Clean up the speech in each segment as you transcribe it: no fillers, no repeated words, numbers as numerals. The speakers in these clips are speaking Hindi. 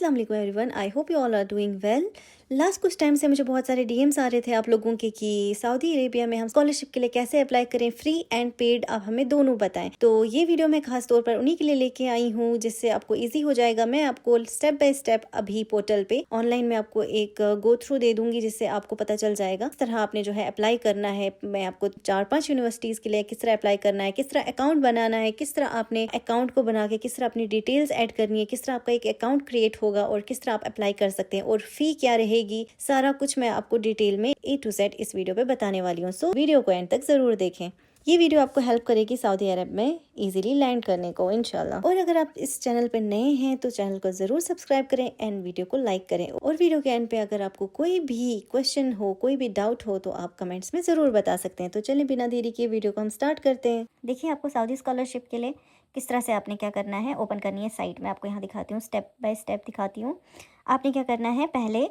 अस्सलाम वालेकुम everyone, I hope you all are doing well. Last कुछ टाइम से मुझे बहुत सारे डीएम्स आ रहे थे आप लोगों के कि सऊदी अरेबिया में हम स्कॉलरशिप के लिए कैसे अप्लाई करें, फ्री एंड पेड, आप हमें दोनों बताएं। तो ये वीडियो मैं खास तौर पर उन्हीं के लिए लेके आई हूँ जिससे आपको इजी हो जाएगा। मैं आपको स्टेप बाय स्टेप अभी पोर्टल पे ऑनलाइन में आपको एक गो थ्रू दे दूंगी जिससे आपको पता चल जाएगा किस तरह आपने जो है अप्लाई करना है। मैं आपको 4-5 यूनिवर्सिटीज के लिए किस तरह अप्लाई करना है, किस तरह अकाउंट बनाना है, किस तरह आपने अकाउंट को बना के किस तरह अपनी डिटेल्स ऐड करनी है, किस तरह आपका एक अकाउंट क्रिएट होगा और किस तरह आप अप्लाई कर सकते हैं और फी क्या रहेगी, सारा कुछ मैं आपको डिटेल में A to Z इस वीडियो पे बताने वाली हूँ। सो वीडियो को एंड तक जरूर देखें। ये वीडियो आपको हेल्प करेगी सऊदी अरब में इजीली लैंड करने को इंशाल्लाह। और अगर आप इस चैनल पर नए हैं तो चैनल को जरूर सब्सक्राइब करें एंड वीडियो को लाइक करें। और वीडियो के एंड पे अगर आपको कोई भी क्वेश्चन हो, कोई भी डाउट हो तो आप कमेंट्स में जरूर बता सकते हैं। तो चलिए बिना देरी के वीडियो को हम स्टार्ट करते हैं। देखिए, आपको सऊदी स्कॉलरशिप के लिए किस तरह से आपने क्या करना है, ओपन करनी है साइट। मैं आपको यहाँ दिखाती हूँ, स्टेप बाय स्टेप दिखाती हूँ। आपने क्या करना है, पहले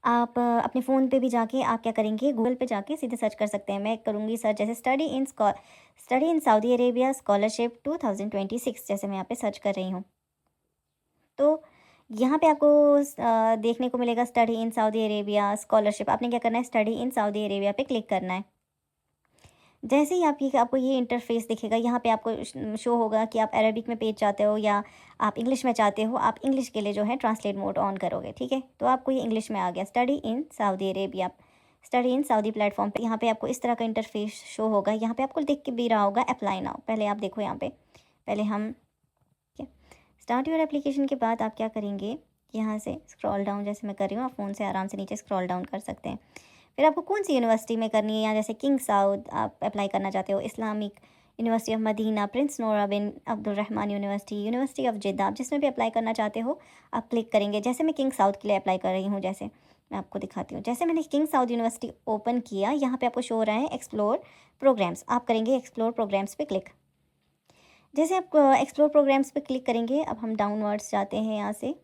आप अपने फ़ोन पे भी जाके आप क्या करेंगे, गूगल पे जाके सीधे सर्च कर सकते हैं। मैं करूँगी सर्च जैसे study in Saudi Arabia scholarship 2026, जैसे मैं यहाँ पे सर्च कर रही हूँ। तो यहाँ पे आपको देखने को मिलेगा study in Saudi Arabia scholarship. आपने क्या करना है, स्टडी इन सऊदी अरेबिया पे क्लिक करना है। जैसे ही आपको ये इंटरफेस दिखेगा, यहाँ पे आपको शो होगा कि आप अरबिक में पेज चाहते हो या आप इंग्लिश में चाहते हो। आप इंग्लिश के लिए जो है ट्रांसलेट मोड ऑन करोगे, ठीक है। तो आपको ये इंग्लिश में आ गया, study in Saudi Arabia, study in Saudi platform पे। यहाँ पे आपको इस तरह का इंटरफेस शो होगा। यहाँ पे आपको दिख के भी रहा होगा अप्लाई नाउ। पहले आप देखो यहाँ पे, पहले हम स्टार्ट योर एप्लीकेशन के बाद आप क्या करेंगे, यहाँ से स्क्रॉल डाउन जैसे मैं कर रही हूँ, आप फ़ोन से आराम से नीचे स्क्रॉल डाउन कर सकते हैं। फिर आपको कौन सी यूनिवर्सिटी में करनी है, या जैसे किंग साउद आप अप्लाई करना चाहते हो, Islamic university of Medina, Prince Nora bin Abdulrahman university, university of Jeddah, आप जिसमें भी अप्लाई करना चाहते हो आप क्लिक करेंगे। जैसे मैं किंग साउद के लिए अप्लाई कर रही हूँ, जैसे मैं आपको दिखाती हूँ। जैसे मैंने किंग साउद यूनिवर्सिटी ओपन किया, यहाँ पे आपको शो हो रहा है एक्सप्लोर प्रोग्राम्स। आप करेंगे एक्सप्लोर प्रोग्राम्स पे क्लिक। जैसे आप एक्सप्लोर प्रोग्राम्स पे क्लिक करेंगे, अब हम डाउनवर्ड्स जाते हैं यहाँ से।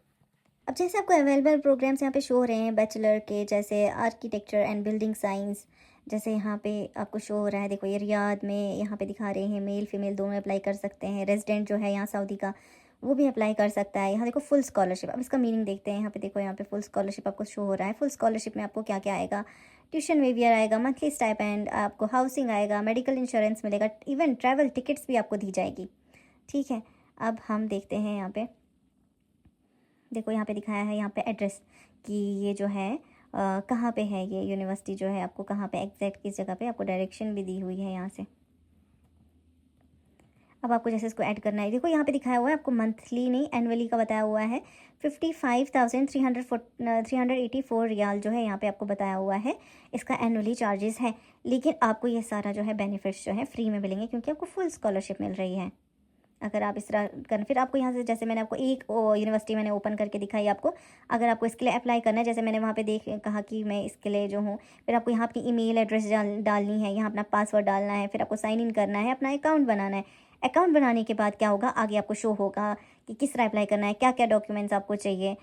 अब जैसे आपको अवेलेबल प्रोग्राम्स यहाँ पे शो हो रहे हैं बैचलर के, जैसे आर्किटेक्चर एंड बिल्डिंग साइंस, जैसे यहाँ पे आपको शो हो रहा है। देखो ये रियाद में यहाँ पे दिखा रहे हैं, मेल फीमेल दोनों अप्लाई कर सकते हैं। रेजिडेंट जो है यहाँ सऊदी का वो भी अप्लाई कर सकता है। यहाँ देखो फुल स्कॉलरशिप, अब इसका मीनिंग देखते हैं। यहाँ पे देखो, यहाँ पे फुल स्कॉलरशिप आपको शो हो रहा है। फुल स्कॉलरशिप में आपको क्या क्या आएगा, ट्यूशन वेवियर आएगा, मंथली स्टाइपेंड, आपको हाउसिंग आएगा, मेडिकल इंश्योरेंस मिलेगा, इवन ट्रैवल टिकट्स भी आपको दी जाएगी, ठीक है। अब हम देखते हैं यहाँ पे, देखो यहाँ पे दिखाया है यहाँ पे एड्रेस कि ये जो है कहाँ पे है, ये यूनिवर्सिटी जो है आपको कहाँ पे एग्जैक्ट किस जगह पे, आपको डायरेक्शन भी दी हुई है यहाँ से। अब आपको जैसे इसको ऐड करना है, देखो यहाँ पे दिखाया हुआ है आपको मंथली नहीं एनुअली का बताया हुआ है। 55,384 रियाल जो है यहाँ पे आपको बताया हुआ है, इसका एनुअली चार्जेस है। लेकिन आपको ये सारा जो है बेनिफिट्स जो है फ्री में मिलेंगे क्योंकि आपको फुल स्कॉलरशिप मिल रही है। अगर आप इस तरह कर, फिर आपको यहाँ से जैसे मैंने आपको एक यूनिवर्सिटी मैंने ओपन करके दिखाई आपको, अगर आपको इसके लिए अप्लाई करना है, जैसे मैंने वहाँ पे कहा कि मैं इसके लिए जो हूँ, फिर आपको यहाँ अपनी ईमेल एड्रेस डालनी है, यहाँ अपना पासवर्ड डालना है, फिर आपको साइन इन करना है, अपना अकाउंट बनाना है। अकाउंट बनाने के बाद क्या होगा, आगे आपको शो होगा कि किस तरह अप्लाई करना है, क्या क्या डॉक्यूमेंट्स आपको चाहिए।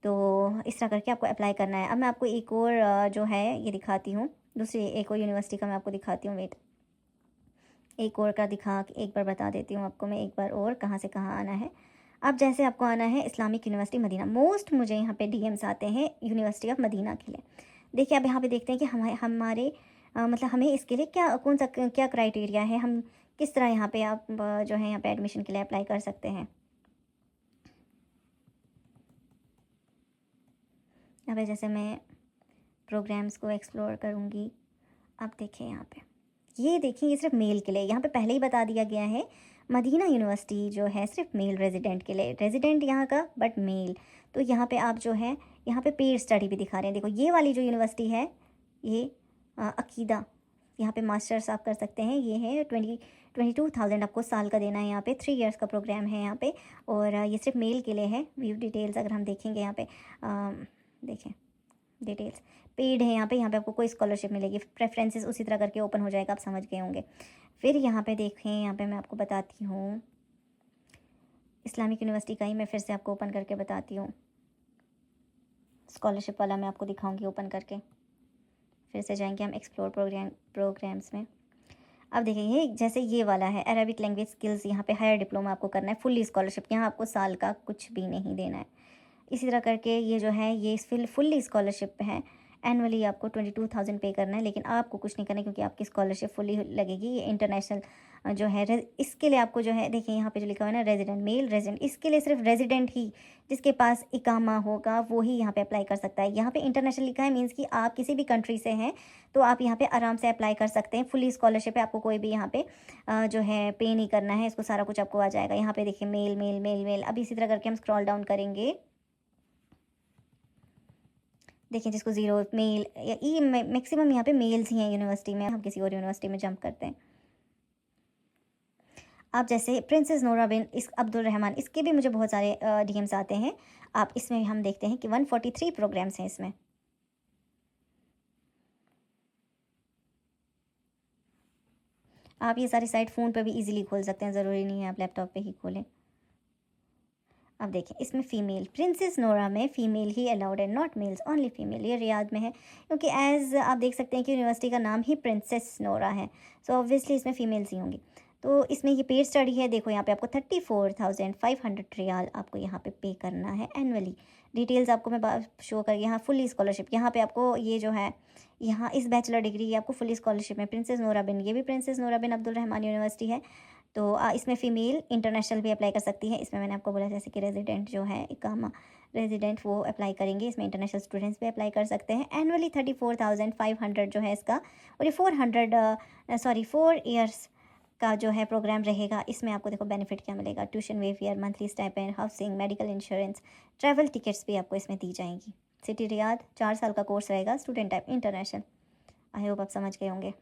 तो इस तरह करके आपको अप्लाई करना है। अब मैं आपको एक और जो है ये दिखाती हूँ, दूसरी एक और यूनिवर्सिटी का मैं आपको दिखाती हूँ। वेट, एक और का दिखा एक बार बता देती हूँ आपको मैं, एक बार और कहाँ से कहाँ आना है। अब जैसे आपको आना है इस्लामिक यूनिवर्सिटी मदीना। मोस्ट मुझे यहाँ पे डीएम्स आते हैं यूनिवर्सिटी ऑफ मदीना के लिए। देखिए अब यहाँ पे देखते हैं कि हमारे मतलब हमें इसके लिए क्या कौन सा क्या क्राइटेरिया है, हम किस तरह यहाँ पे आप जो है यहाँ पे एडमिशन के लिए अप्लाई कर सकते हैं। अब जैसे मैं प्रोग्राम्स को एक्सप्लोर करूँगी, अब देखिए यहाँ पे, ये देखिए ये सिर्फ मेल के लिए, यहाँ पे पहले ही बता दिया गया है मदीना यूनिवर्सिटी जो है सिर्फ मेल रेजिडेंट के लिए, रेजिडेंट यहाँ का बट मेल। तो यहाँ पे आप जो है यहाँ पे पेड स्टडी भी दिखा रहे हैं। देखो ये वाली जो यूनिवर्सिटी है ये अकीदा, यहाँ पे मास्टर्स आप कर सकते हैं। ये है 22,000 आपको साल का देना है। यहाँ पे 3 इयर्स का प्रोग्राम है यहाँ पे, और ये सिर्फ मेल के लिए है। व्यू डिटेल्स अगर हम देखेंगे यहाँ पे देखें डिटेल्स, पेड है यहाँ पे आपको कोई स्कॉलरशिप मिलेगी। प्रेफरेंसेस उसी तरह करके ओपन हो जाएगा, आप समझ गए होंगे। फिर यहाँ पे देखें, यहाँ पे मैं आपको बताती हूँ इस्लामिक यूनिवर्सिटी का ही मैं फिर से आपको ओपन करके बताती हूँ। स्कॉलरशिप वाला मैं आपको दिखाऊंगी ओपन करके। फिर से जाएंगे हम एक्सप्लोर प्रोग्राम्स में। अब देखिए ये जैसे ये वाला है अरबिक लैंग्वेज स्किल्स, यहाँ पे हायर डिप्लोमा आपको करना है, फुल्ली स्कॉलरशिप। यहाँ आपको साल का कुछ भी नहीं देना है। इसी तरह करके ये जो है ये फुल्ली स्कॉलरशिप है। एनुअली आपको 22,000 पे करना है, लेकिन आपको कुछ नहीं करना है क्योंकि आपकी स्कॉलरशिप फुल्ली लगेगी। ये इंटरनेशनल जो है इसके लिए आपको जो है देखिए यहाँ पे जो लिखा हुआ है ना रेजिडेंट, मेल रेजिडेंट, इसके लिए सिर्फ रेजिडेंट ही जिसके पास इकामा होगा वो ही यहाँ पे अप्लाई कर सकता है। यहाँ पे इंटरनेशनल लिखा है, मीन्स कि आप किसी भी कंट्री से हैं तो आप यहाँ पे आराम से अप्लाई कर सकते हैं। फुली स्कॉलरशिप है, आपको कोई भी यहाँ पे जो है पे नहीं करना है, इसको सारा कुछ आपको आ जाएगा। यहाँ पे देखिए मेल मेल मेल मेल। अब इसी तरह करके हम स्क्रॉल डाउन करेंगे, देखिए जिसको ज़ीरो मेल या ई मैक्सिमम यहाँ पे मेल्स ही हैं यूनिवर्सिटी में। हम किसी और यूनिवर्सिटी में जंप करते हैं। आप जैसे प्रिंसेस नोरा बिन इस अब्दुल रहमान, इसके भी मुझे बहुत सारे डीएम्स आते हैं। आप इसमें हम देखते हैं कि 143 प्रोग्राम्स हैं इसमें। आप ये सारी साइट फ़ोन पे भी इजीली खोल सकते हैं, ज़रूरी नहीं है आप लैपटॉप पे ही खोलें। अब देखें इसमें फ़ीमेल, प्रिंसेस नोरा में फ़ीमेल ही अलाउड है, नॉट मेल्स, ओनली फ़ीमेल। ये रियाद में है क्योंकि एज़ आप देख सकते हैं कि यूनिवर्सिटी का नाम ही प्रिंसेस नोरा है, सो ऑब्वियसली इसमें फ़ीमेल्स ही होंगी। तो इसमें ये पेड स्टडी है, देखो यहाँ पे आपको 34,500 रियाल आपको यहाँ पे पे करना है एनुअली। डिटेल्स आपको मैं शो कर, यहाँ फुली स्कॉलरशिप, यहाँ पे आपको ये जो है यहाँ इस बैचलर डिग्री ये आपको फुली स्कॉलरशिप में प्रिंसेस नोरा बिन, ये भी प्रिंसेस नोरा बिन अब्दुल रहमान यूनिवर्सिटी है। तो इसमें फ़ीमेल इंटरनेशनल भी अप्लाई कर सकती है। इसमें मैंने आपको बोला जैसे कि रेजिडेंट जो है इकामा रेजिडेंट वो अप्लाई करेंगे, इसमें इंटरनेशनल स्टूडेंट्स भी अप्लाई कर सकते हैं। एनुअली 34,500 जो है इसका, और ये 4 ईयर्स का जो है प्रोग्राम रहेगा। इसमें आपको देखो बेनिफिट क्या मिलेगा, tuition waiver, monthly stipend, housing, medical insurance, travel tickets भी आपको इसमें दी जाएंगी। सिटी रियाद 4 साल का कोर्स रहेगा, student type international. I hope आप समझ गए होंगे।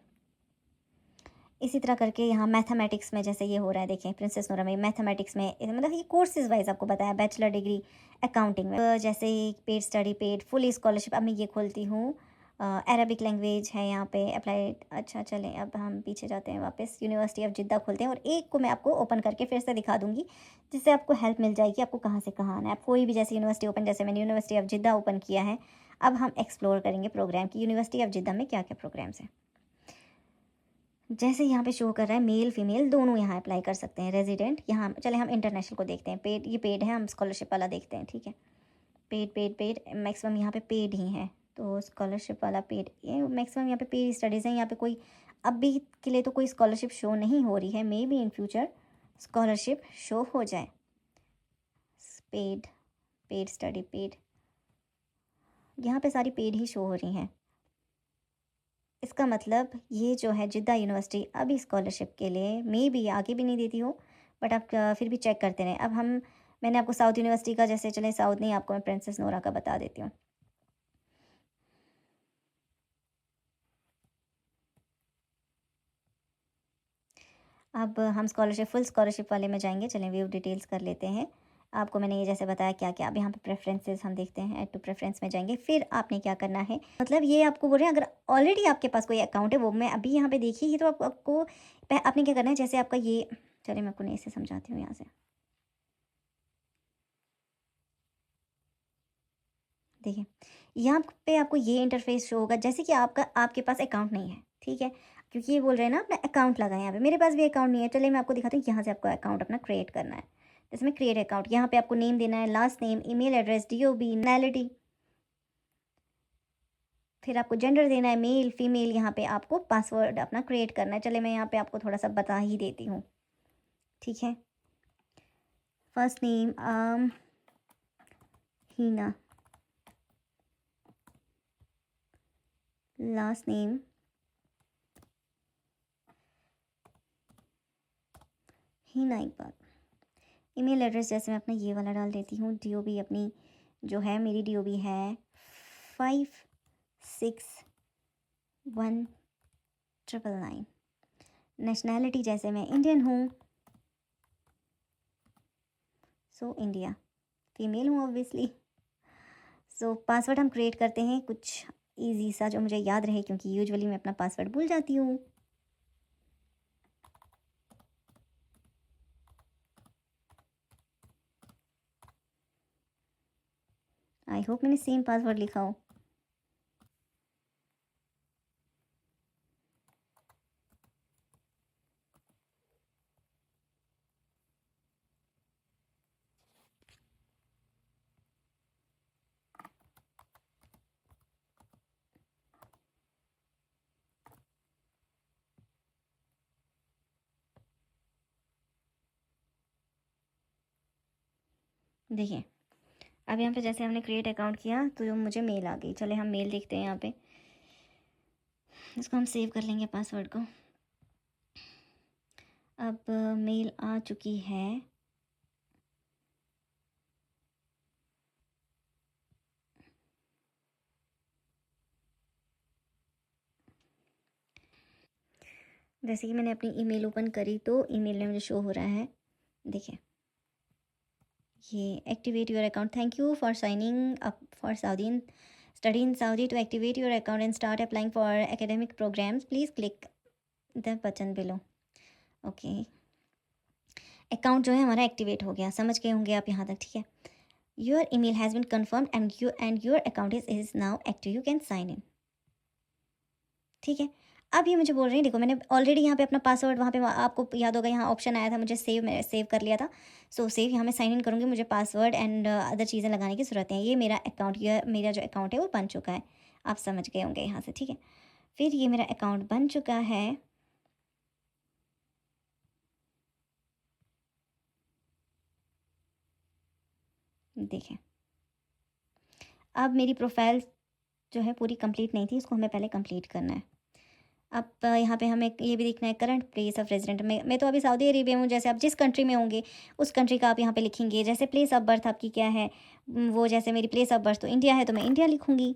इसी तरह करके यहाँ मैथमेटिक्स में जैसे ये हो रहा है, देखें प्रिंसेस नोरा में मैथमेटिक्स में, मतलब ये कोर्सेज वाइज आपको बताया। बैचलर डिग्री अकाउंटिंग में जैसे paid study paid full scholarship. अब मैं ये खोलती हूँ, अरबिक लैंग्वेज है यहाँ पे अप्लाइड। अच्छा चलें अब हम पीछे जाते हैं वापस, यूनिवर्सिटी ऑफ जिद्दा खोलते हैं और एक को मैं आपको ओपन करके फिर से दिखा दूँगी जिससे आपको हेल्प मिल जाएगी आपको कहाँ से कहाँ आना है। आप कोई भी जैसे यूनिवर्सिटी ओपन, जैसे मैंने यूनिवर्सिटी ऑफ जिद्दा ओपन किया है। अब हम एक्सप्लोर करेंगे प्रोग्राम की, यूनिवर्सिटी ऑफ जिद्दा में क्या क्या प्रोग्राम्स हैं। जैसे यहाँ पे शो कर रहा है मेल फीमेल दोनों यहाँ अप्लाई कर सकते हैं। रेजिडेंट यहाँ चले हम इंटरनेशनल को देखते हैं, पेड, ये पेड है, हम स्कॉलरशिप वाला देखते हैं। ठीक है, पेड पेड पेड मैक्सिमम यहाँ पे पेड ही है, तो स्कॉलरशिप वाला पेड, ये मैक्सिमम यहाँ पे पेड स्टडीज़ हैं। यहाँ पे कोई अभी के लिए तो कोई स्कॉलरशिप शो नहीं हो रही है, may be in future scholarship show हो जाए। पेड पेड स्टडी पेड, यहाँ पे सारी पेड ही शो हो रही हैं। इसका मतलब ये जो है जिद्दा यूनिवर्सिटी अभी स्कॉलरशिप के लिए मे बी आगे भी नहीं देती हो, बट आप फिर भी चेक करते रहें। अब हम, मैंने आपको साउथ यूनिवर्सिटी का जैसे, चले साउथ नहीं, आपको मैं प्रिंसेस नोरा का बता देती हूँ। अब हम स्कॉलरशिप फुल स्कॉलरशिप वाले में जाएंगे, चलें व्यू डिटेल्स कर लेते हैं। आपको मैंने ये जैसे बताया क्या क्या। अब यहाँ पे प्रेफरेंसेस हम देखते हैं, ऐड टू प्रेफरेंस में जाएंगे। फिर आपने क्या करना है, मतलब ये आपको बोल रहे हैं अगर ऑलरेडी आपके पास कोई अकाउंट है, वो मैं अभी यहाँ पे देखिए, तो आपको आपने क्या करना है, जैसे आपका ये, चलिए मैं आपको नहीं से समझाती हूँ यहाँ से। देखिए यहाँ पे आपको ये इंटरफेस शो होगा जैसे कि आपके पास अकाउंट नहीं है, ठीक है, क्योंकि ये बोल रहे हैं ना अपना अकाउंट लगाएं। यहाँ पे मेरे पास भी अकाउंट नहीं है, चलिए मैं आपको दिखाती हूँ यहाँ से आपको अकाउंट अपना क्रिएट करना है। जैसे मैं क्रिएट अकाउंट, यहाँ पे आपको नेम देना है, last name, email address, DOB, नैलिटी, फिर आपको जेंडर देना है, मेल फीमेल। यहाँ पे आपको पासवर्ड अपना क्रिएट करना है। चले मैं यहाँ पे आपको थोड़ा सा बता ही देती हूँ, ठीक है। फर्स्ट नेम हीना, लास्ट नेम हीना इकबाल, ईमेल एड्रेस जैसे मैं अपना ये वाला डाल देती हूँ, DOB अपनी जो है, मेरी DOB है 561999। नेशनैलिटी जैसे मैं इंडियन हूँ, सो इंडिया, फीमेल हूँ ऑब्वियसली। सो पासवर्ड हम क्रिएट करते हैं कुछ इजी सा जो मुझे याद रहे, क्योंकि यूजुअली मैं अपना पासवर्ड भूल जाती हूँ। आई होप मैंने सेम पासवर्ड लिखा हो। देखिए अब यहाँ पे जैसे हमने क्रिएट अकाउंट किया तो जो मुझे मेल आ गई। चले हम मेल देखते हैं यहाँ पे, इसको हम सेव कर लेंगे पासवर्ड को। अब मेल आ चुकी है। जैसे कि मैंने अपनी ईमेल ओपन करी तो ईमेल में मुझे शो हो रहा है, देखिए ये activate your account, thank you for signing up for Saudi study in Saudi, to activate your account and start applying for academic programs please click the button below. Okay, account जो है हमारा एक्टिवेट हो गया, समझ गए होंगे आप यहाँ तक, ठीक है। Your email has been confirmed and your account is now active, you can sign in, ठीक है। अब ये मुझे बोल रही है, देखो मैंने ऑलरेडी यहाँ पे अपना पासवर्ड वहाँ पे आपको याद होगा यहाँ ऑप्शन आया था, मुझे सेव, मैं सेव कर लिया था। सो सेव यहाँ मैं साइन इन करूँगी, मुझे पासवर्ड एंड अदर चीज़ें लगाने की ज़रूरत है। ये मेरा अकाउंट, ये मेरा जो अकाउंट है वो बन चुका है, आप समझ गए होंगे यहाँ से, ठीक है। फिर ये मेरा अकाउंट बन चुका है। देखें अब मेरी प्रोफाइल जो है पूरी कंप्लीट नहीं थी, इसको हमें पहले कंप्लीट करना है। अब यहाँ पे हमें ये भी देखना है करंट प्लेस ऑफ रेजिडेंट में, मैं तो अभी सऊदी अरेबिया में हूँ। जैसे आप जिस कंट्री में होंगे उस कंट्री का आप यहाँ पे लिखेंगे। जैसे प्लेस ऑफ बर्थ आपकी क्या है, वो जैसे मेरी प्लेस ऑफ बर्थ तो इंडिया है तो मैं इंडिया लिखूँगी,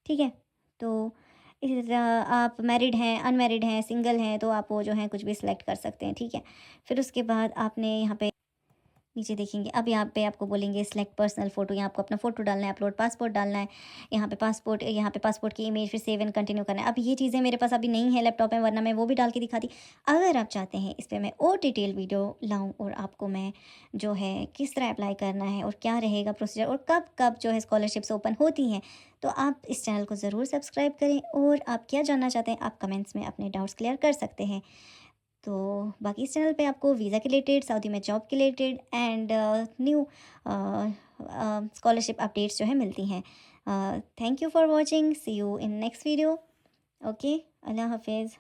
ठीक है। तो इसी तरह आप मैरिड हैं, अनमैरिड हैं, सिंगल हैं तो आप वो जो है कुछ भी सिलेक्ट कर सकते हैं, ठीक है। फिर उसके बाद आपने यहाँ पे नीचे देखेंगे, अब यहाँ पे आपको बोलेंगे सिलेक्ट पर्सनल फ़ोटो, यहाँ आपको अपना फ़ोटो डालना है, अपलोड पासपोर्ट डालना है, यहाँ पे पासपोर्ट की इमेज, फिर सेव एंड कंटिन्यू करना है। अब ये चीज़ें मेरे पास अभी नहीं है लैपटॉप में, वरना मैं वो भी डाल के दिखाती। अगर आप चाहते हैं इस पर मैं और डिटेल वीडियो लाऊँ और आपको मैं जो है किस तरह अप्लाई करना है और क्या रहेगा प्रोसीजर और कब कब जो है स्कॉलरशिप्स ओपन होती हैं, तो आप इस चैनल को ज़रूर सब्सक्राइब करें। और आप क्या जानना चाहते हैं आप कमेंट्स में अपने डाउट्स क्लियर कर सकते हैं। तो बाकी इस चैनल पे आपको वीज़ा के रिलेटेड, सऊदी में जॉब के related and new scholarship updates जो है मिलती हैं। Thank you for watching, see you in next video. Okay, अल्लाह हाफिज़।